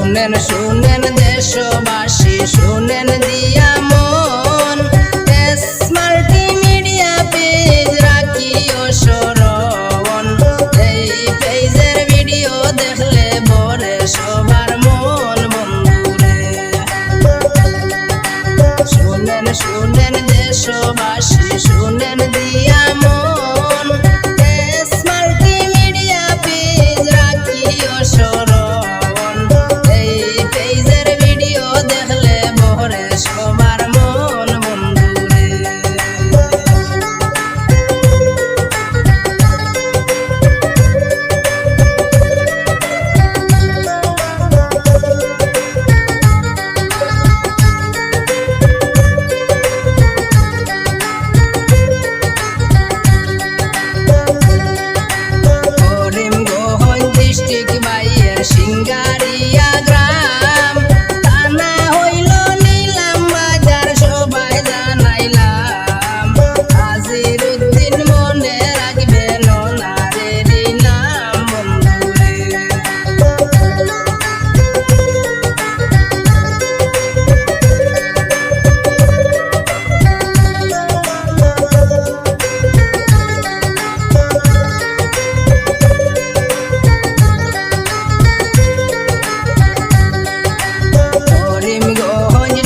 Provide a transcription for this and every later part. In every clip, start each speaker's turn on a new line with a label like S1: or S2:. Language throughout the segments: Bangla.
S1: শুনেন শুনেন দেশবাসী শুনেন দিয়া মন মাল্টিমিডিয়া পেজ রাখিও স্মরণ। এই পেজের ভিডিও দেখলে ভরে সবার মন বন্ধুরে। শুনেন শুনেন দেশবাসী শুনেন দিয়া মন মাল্টিমিডিয়া পেজ রাখিও স্মরণ। সিঙ্গারিয়া গ্রাম থানা হইল নিলাম বাজার সবাই জানাইলাম। আজিরউদ্দিন মনে রাখবেন ওনারেরই নাম বন্ধুরে।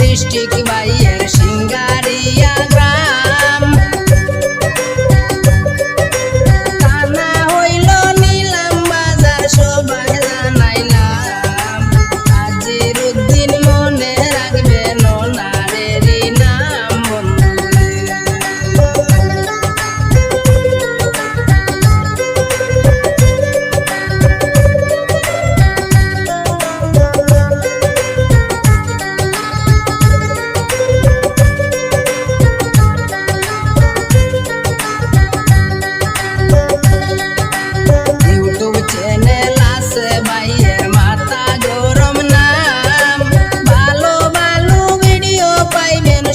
S1: ডিস্ট্রিক্ট বাইয়ের সিঙ্গারিয়া গ্রাম থানা হইল নিলাম বাজার সবাই জানাইলাম। আজিরউদ্দিন মনে রাখবেন ওনারেরই নাম বন্ধুরে।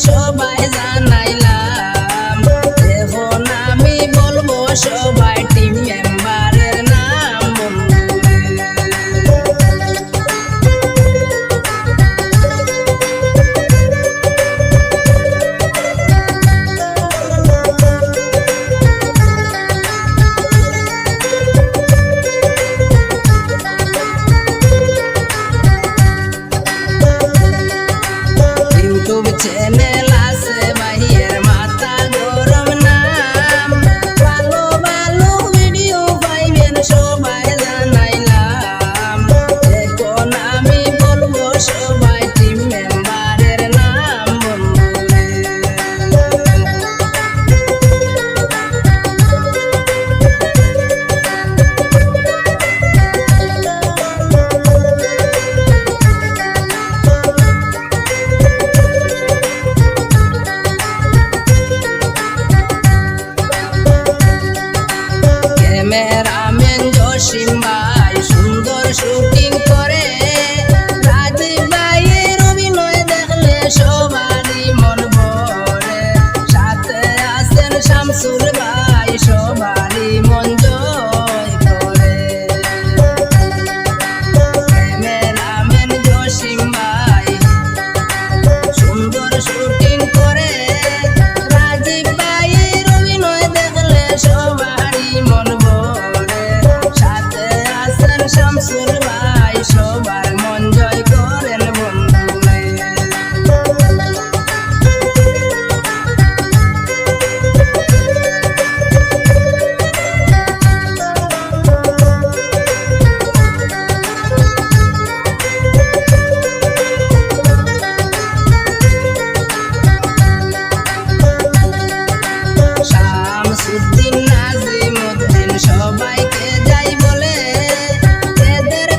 S1: সবাই জানাইলাম এখন আমি বলবো সবাই টিম মেম্বারের নাম বন্ধুরে। ইউটিউব চ্যানেল আছে ভাইয়ের মাথা গরম নাম ভালো ভালো ভিডিও পাইবেন সবাই জানাইলাম। এখন আমি বলবো সবাই টিম মেম্বারের নাম বন্ধুরে। ক্যামেরাম্যান জসিম ভাই সুন্দর শুটিং করে। রাজীব ভাইয়ের অভিনয় দেখলে সবারই মন ভরে। সাথে আছেন শামসুল ভাই সবারই মন জয় করে। ক্যামেরাম্যান জসিম ভাই সুন্দর শুটিং করে। রাজীব ভাইয়ের অভিনয় দেখলে সবারই মন ভরে। সাথে আছেন শামসুল ভাই সবার মন জয় করেন বন্ধুরে। শামসুদ্দিন নাজিমউদ্দিন সবাইকে যাই বলে এদের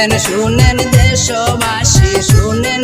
S1: শুনেন শুনেন দেশবাসী শুনেন